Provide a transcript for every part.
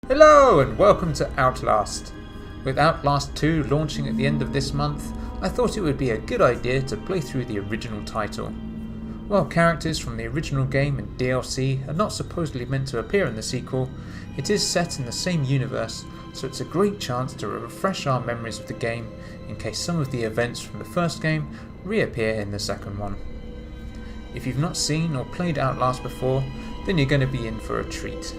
Hello and welcome to Outlast. With Outlast 2 launching at the end of this month, I thought it would be a good idea to play through the original title. While characters from the original game and DLC are not supposedly meant to appear in the sequel, it is set in the same universe, so it's a great chance to refresh our memories of the game in case some of the events from the first game reappear in the second one. If you've not seen or played Outlast before, then you're going to be in for a treat.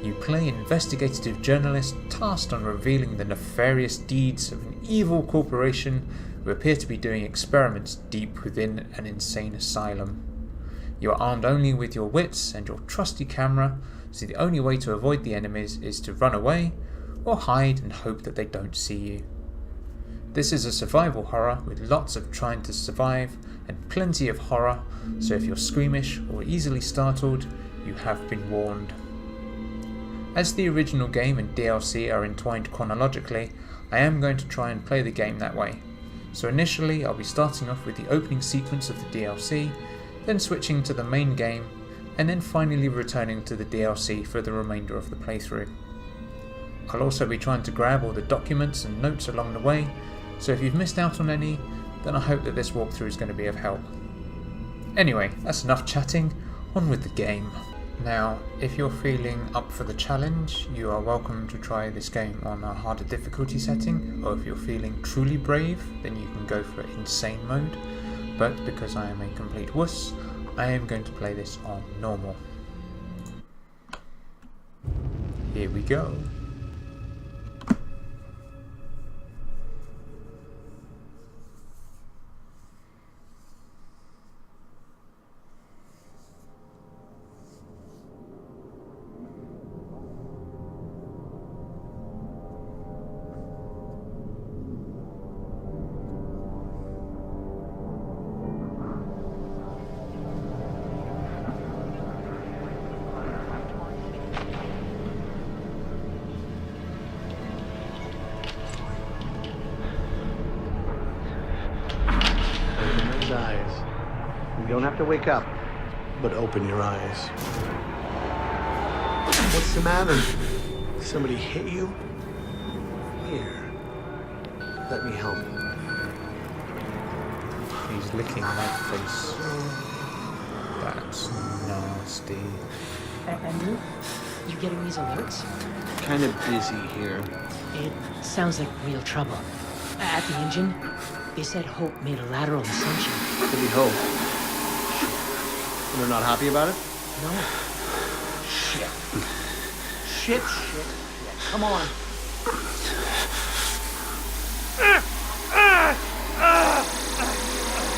You play an investigative journalist tasked on revealing the nefarious deeds of an evil corporation who appear to be doing experiments deep within an insane asylum. You are armed only with your wits and your trusty camera, so the only way to avoid the enemies is to run away or hide and hope that they don't see you. This is a survival horror with lots of trying to survive and plenty of horror, so if you're squeamish or easily startled, you have been warned. As the original game and DLC are entwined chronologically, I am going to try and play the game that way. So initially I'll be starting off with the opening sequence of the DLC, then switching to the main game, and then finally returning to the DLC for the remainder of the playthrough. I'll also be trying to grab all the documents and notes along the way, so if you've missed out on any, then I hope that this walkthrough is going to be of help. Anyway, that's enough chatting, on with the game. Now, if you're feeling up for the challenge, you are welcome to try this game on a harder difficulty setting, or if you're feeling truly brave, then you can go for insane mode, but because I am a complete wuss, I am going to play this on normal. Here we go. Eyes. You don't have to wake up, but open your eyes. What's the matter? Somebody hit you? Here. Let me help you. He's licking my face. That's nasty. Andrew, you getting these alerts? Kind of busy here. It sounds like real trouble. At the engine, they said Hope made a lateral ascension. Could be Hope. They're not happy about it? No. Shit. Come on.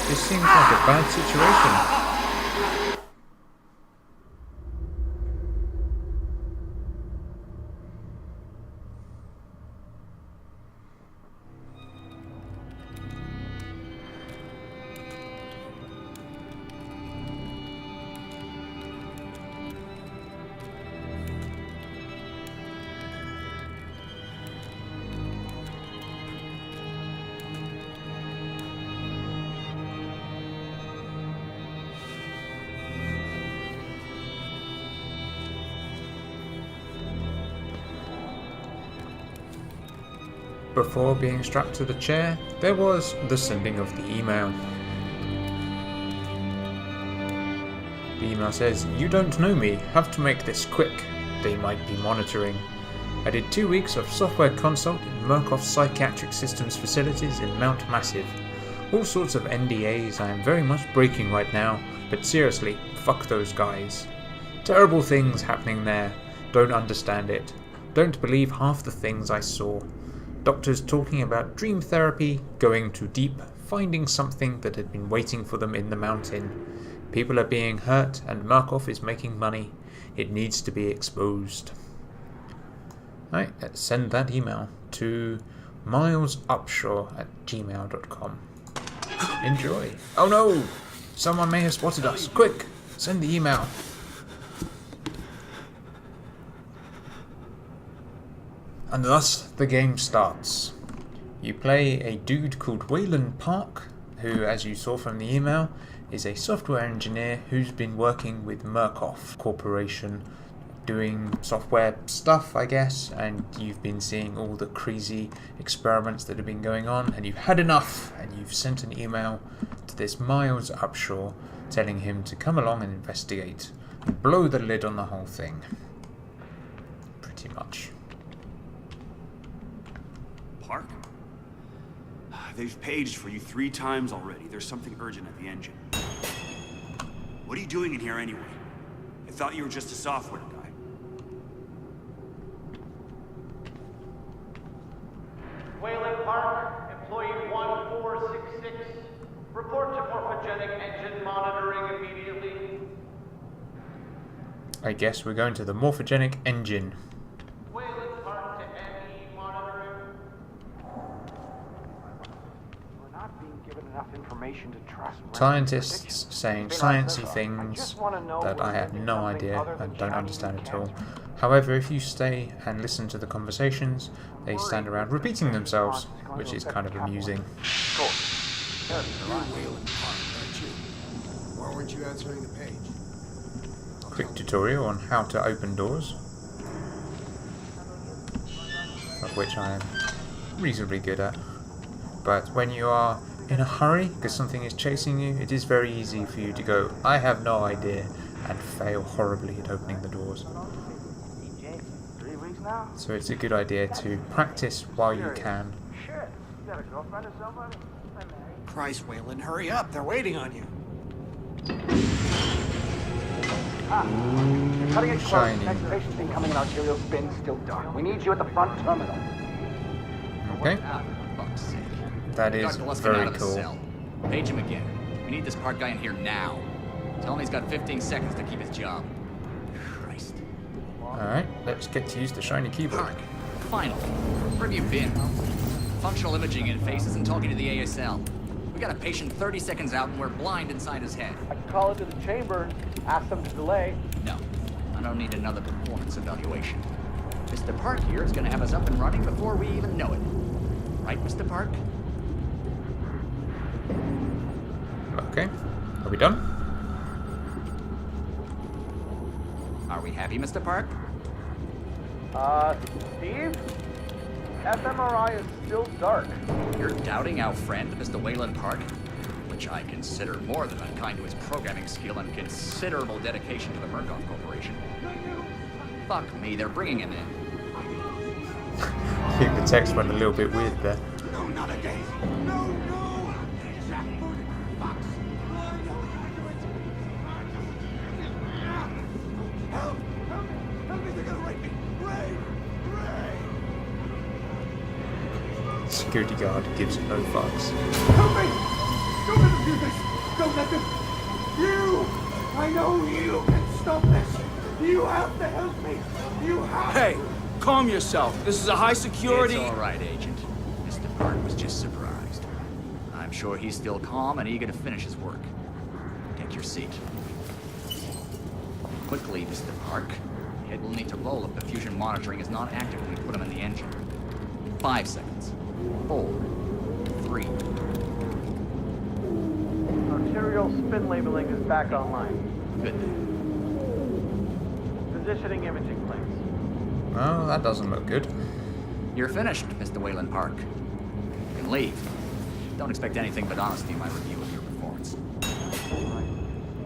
This seems like a bad situation. Before being strapped to the chair, there was the sending of the email. The email says, "You don't know me, have to make this quick. They might be monitoring. I did 2 weeks of software consult in Murkoff's psychiatric systems facilities in Mount Massive. All sorts of NDAs I am very much breaking right now, but seriously, fuck those guys. Terrible things happening there. Don't understand it. Don't believe half the things I saw. Doctors talking about dream therapy, going too deep, finding something that had been waiting for them in the mountain. People are being hurt and Murkoff is making money. It needs to be exposed." Right, let's send that email to milesupshaw@gmail.com. Enjoy. Oh no! Someone may have spotted us. Quick! Send the email. And thus the game starts. You play a dude called Wayland Park, who, as you saw from the email, is a software engineer who's been working with Murkoff Corporation doing software stuff, I guess, and you've been seeing all the crazy experiments that have been going on, and you've had enough, and you've sent an email to this Miles Upshaw telling him to come along and investigate and blow the lid on the whole thing. Pretty much. Park? They've paged for you 3 times already. There's something urgent at the engine. What are you doing in here anyway? I thought you were just a software guy. Wayland Park, employee 1466. Report to morphogenic engine monitoring immediately. I guess we're going to the morphogenic engine. Wayland Park to ME monitoring. We're not being given enough information to trust. Scientists saying sciencey things that I have no idea and don't understand at all. However, if you stay and listen to the conversations, they stand around repeating themselves, which is kind of amusing. Cool. You're Wayland Park, aren't you? Why weren't you answering the page? Quick tutorial on how to open doors, of which I am reasonably good at. But when you are in a hurry because something is chasing you, it is very easy for you to go, I have no idea, and fail horribly at opening the doors. 3 weeks now? So it's a good idea to practice while you can. Shit. You got a girlfriend or somebody? I'm married. Christ, Wayland, hurry up. They're waiting on you. You're cutting it close. Shiny. Next patient's incoming and arterial spin still dark. We need you at the front terminal. Okay, Fuck's sake. that is Dr. Luskin out very of the cool. cell. Page him again. We need this Park guy in here now. Tell him he's got 15 seconds to keep his job. Christ. Alright, let's get to use the shiny keyboard. Park, finally. Where have you been? Functional imaging interface isn't talking to the ASL. We got a patient 30 seconds out and we're blind inside his head. I can call into the chamber and ask them to delay. No, I don't need another performance evaluation. Mr. Park here is going to have us up and running before we even know it. Right, Mr. Park? Okay, are we done? Are we happy, Mr. Park? Steve? fMRI is still dark. You're doubting our friend, Mr. Wayland Park? Which I consider more than unkind to his programming skill and considerable dedication to the Murkoff Corporation. Fuck me, they're bringing him in. I think the text went a little bit weird there. No, not again. No, no. Fox. Help! Help me! Help me! They're gonna rape me! Ray! Ray! Security guard gives no fucks. Help me! Don't let them do this! Don't let them! You! I know you can stop this! You have to help me! You have Hey, calm yourself. This is a high security... It's all right, Agent. Mr. Park was just surprised. I'm sure he's still calm and eager to finish his work. Take your seat. Quickly, Mr. Park. The head will need to roll if the fusion monitoring is not active when we put him in the engine. 5 seconds. 4. 3. Arterial spin labeling is back online. Good. Positioning imaging plates. Well, that doesn't look good. You're finished, Mr. Wayland Park. You can leave. Don't expect anything but honesty in my review of your performance.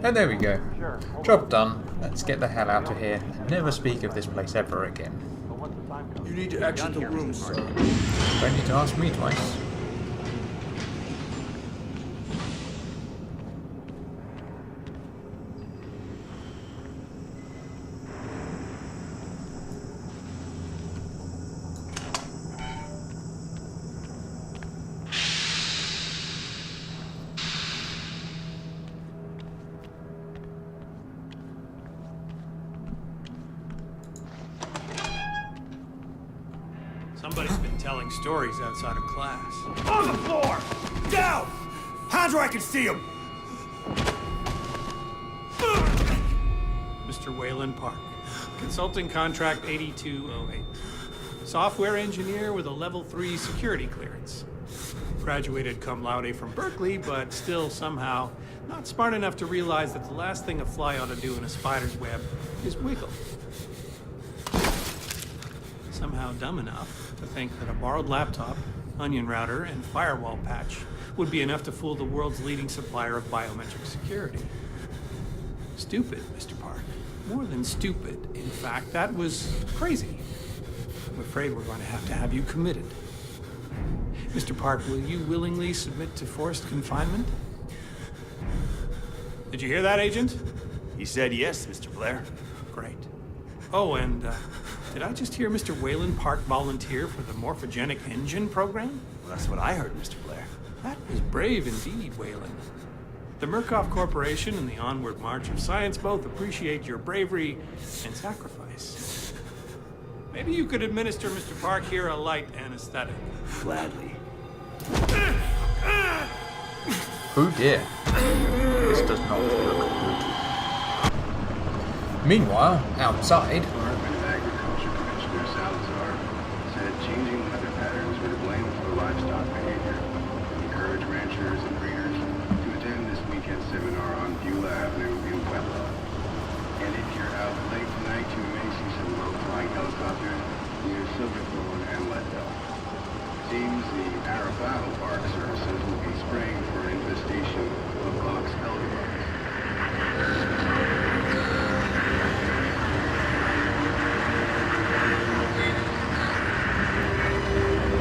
And there we go. Sure. Job done. Let's get the hell out of here and never speak of this place ever again. But what's the time code? You need to exit the here, room, Mr. sir. Park. Don't need to ask me twice. Somebody's been telling stories outside of class. On the floor! Down! Hands where I can see him! Mr. Wayland Park, consulting contract 8208. Software engineer with a level 3 security clearance. Graduated cum laude from Berkeley, but still somehow not smart enough to realize that the last thing a fly ought to do in a spider's web is wiggle. somehow dumb enough to think that a borrowed laptop, onion router, and firewall patch would be enough to fool the world's leading supplier of biometric security. Stupid, Mr. Park. More than stupid. In fact, that was crazy. I'm afraid we're going to have you committed. Mr. Park, will you willingly submit to forced confinement? Did you hear that, Agent? He said yes, Mr. Blair. Great. Oh, and did I just hear Mr. Wayland Park volunteer for the morphogenic engine program? Well, that's what I heard, Mr. Blair. That was brave indeed, Wayland. The Murkoff Corporation and the Onward March of Science both appreciate your bravery and sacrifice. Maybe you could administer Mr. Park here a light anesthetic. Gladly. Oh dear. This does not look good. Meanwhile, outside... Department of Agriculture Commissioner Salazar said changing weather patterns were to blame for livestock behavior. Encourage ranchers and breeders to attend this weekend seminar on Beulah Avenue in Pueblo. And if you're out late tonight, you may see some low-flying helicopters near Silverthorne and Leadville. Seems the Arapaho Park Services will be spraying for an infestation of box elderbugs.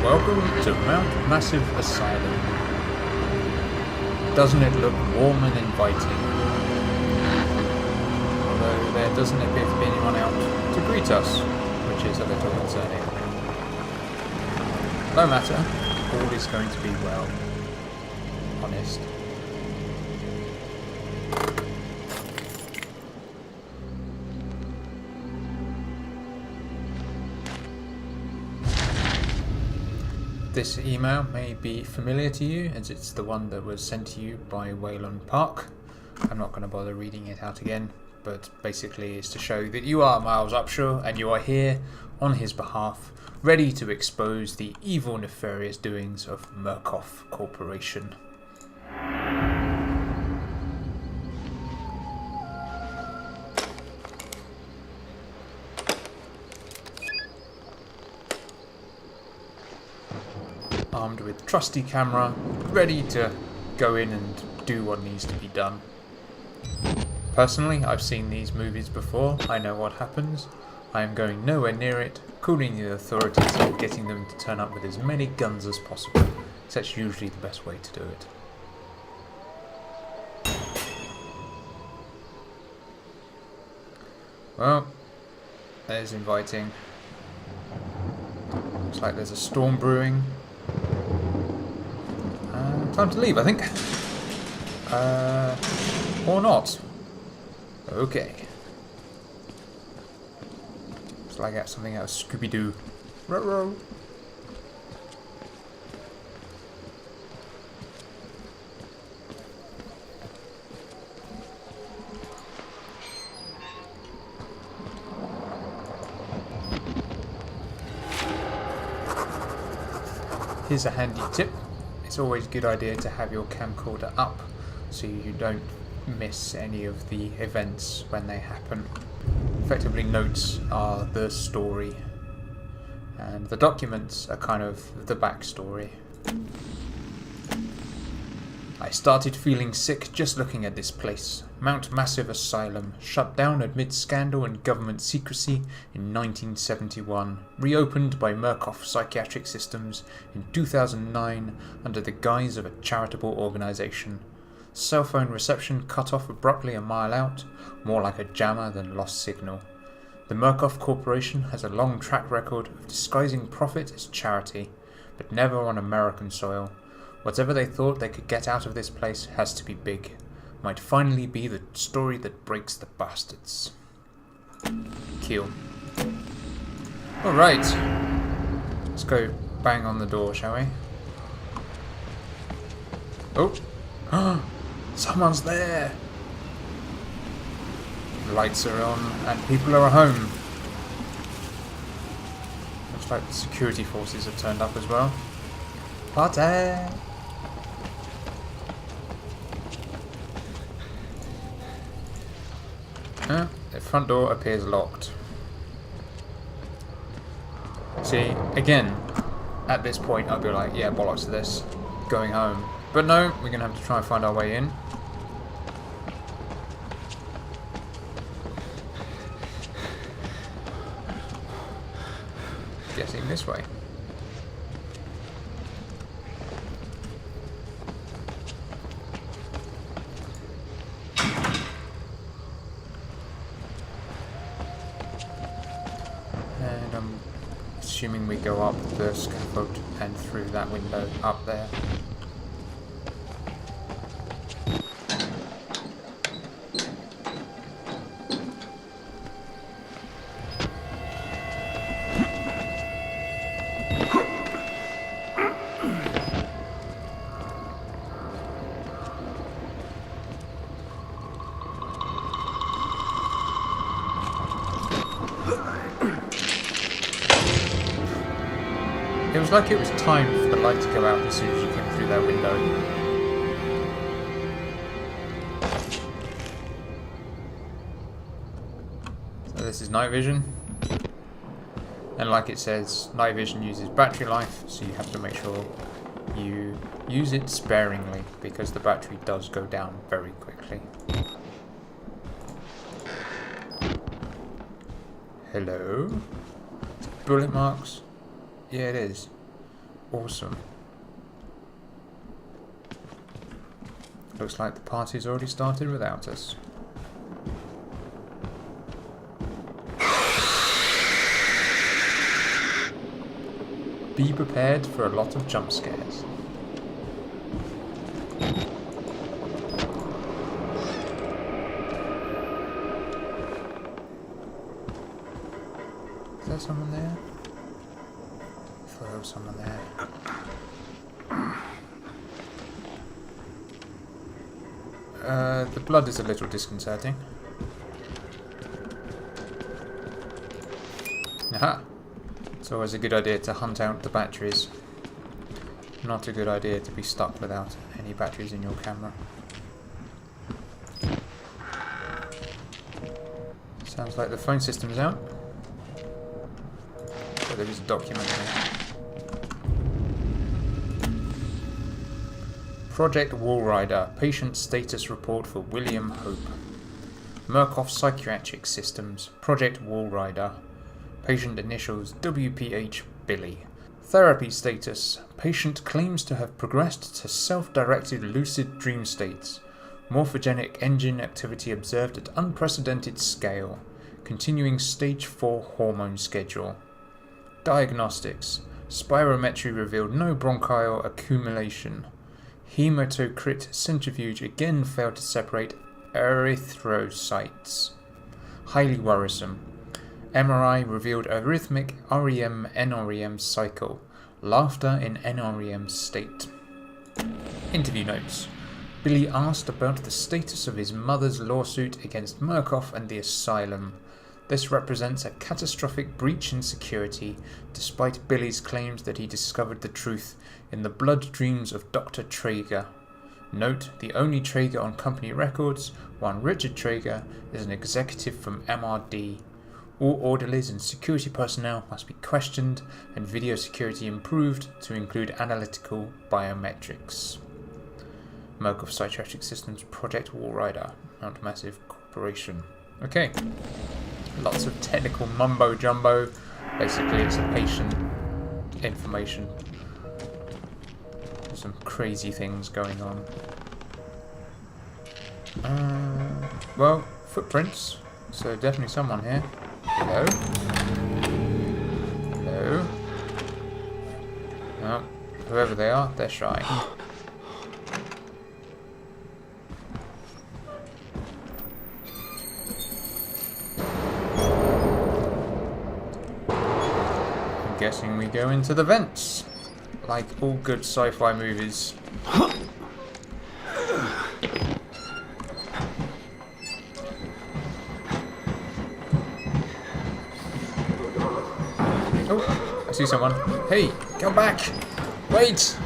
Welcome to Mount Massive Asylum. Doesn't it look warm and inviting? Although there doesn't appear to be anyone out to greet us, which is a little concerning. No matter, all is going to be well. Honest. This email may be familiar to you, as it's the one that was sent to you by Wayland Park. I'm not going to bother reading it out again, but basically it's to show that you are Miles Upshaw and you are here on his behalf, ready to expose the evil, nefarious doings of Murkoff Corporation. Armed with trusty camera, ready to go in and do what needs to be done. Personally, I've seen these movies before, I know what happens. I am going nowhere near it, calling the authorities and getting them to turn up with as many guns as possible. That's usually the best way to do it. Well, there's inviting. Looks like there's a storm brewing. Time to leave, I think. Or not. Okay. Looks like I got something out of Scooby-Doo. Ruh-roh. Here's a handy tip. It's always a good idea to have your camcorder up so you don't miss any of the events when they happen. Effectively, notes are the story and the documents are kind of the backstory. I started feeling sick just looking at this place. Mount Massive Asylum, shut down amid scandal and government secrecy in 1971, reopened by Murkoff Psychiatric Systems in 2009 under the guise of a charitable organisation. Cell phone reception cut off abruptly a mile out, more like a jammer than lost signal. The Murkoff Corporation has a long track record of disguising profit as charity, but never on American soil. Whatever they thought they could get out of this place has to be big. Might finally be the story that breaks the bastards. Kill. Alright. Let's go bang on the door, shall we? Oh! Someone's there! The lights are on and people are home. Looks like the security forces have turned up as well. Party! The front door appears locked. See, again, at this point I'd be like, yeah, bollocks to this, going home. But no, we're going to have to try and find our way in. Getting this way. And I'm assuming we go up the scaffold and through that window up there. It was like it was time for the light to go out as soon as you came through that window. So this is night vision. And like it says, night vision uses battery life, so you have to make sure you use it sparingly because the battery does go down very quickly. Hello? Bullet marks? Yeah, it is. Awesome. Looks like the party's already started without us. Be prepared for a lot of jump scares. Is there someone there? I thought there was someone there. The blood is a little disconcerting. Aha! It's always a good idea to hunt out the batteries. Not a good idea to be stuck without any batteries in your camera. Sounds like the phone system's out. But there is a document here. Project Wallrider. Patient status report for William Hope. Murkoff Psychiatric Systems. Project Wallrider. Patient initials WPH Billy. Therapy status. Patient claims to have progressed to self-directed lucid dream states. Morphogenic engine activity observed at unprecedented scale. Continuing stage 4 hormone schedule. Diagnostics. Spirometry revealed no bronchial accumulation. Hematocrit centrifuge again failed to separate erythrocytes. Highly worrisome. MRI revealed arrhythmic REM-NREM cycle. Laughter in NREM state. Interview notes. Billy asked about the status of his mother's lawsuit against Murkoff and the asylum. This represents a catastrophic breach in security, despite Billy's claims that he discovered the truth in the blood dreams of Dr. Traeger. Note, the only Traeger on company records, one Richard Traeger, is an executive from MRD. All orderlies and security personnel must be questioned and video security improved to include analytical biometrics. Murkoff Psychiatric Systems Project Wallrider, Mount Massive Corporation. Okay. Lots of technical mumbo jumbo. Basically, it's a patient information. Some crazy things going on. Well, footprints. So definitely someone here. Hello? Hello? Oh, whoever they are, they're shy. I'm guessing we go into the vents. Like all good sci-fi movies. Oh, I see someone. Hey, come back! Wait!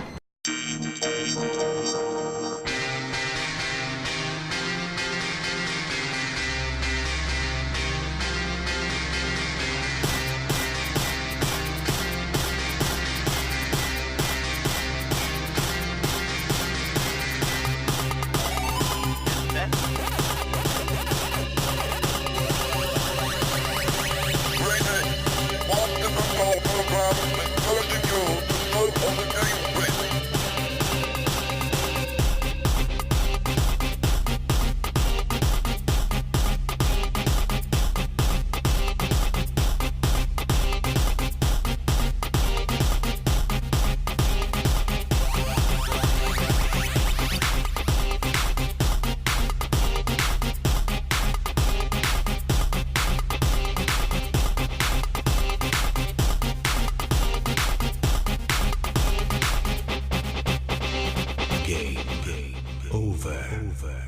Game over.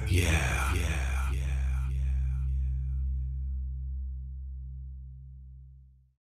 Yeah.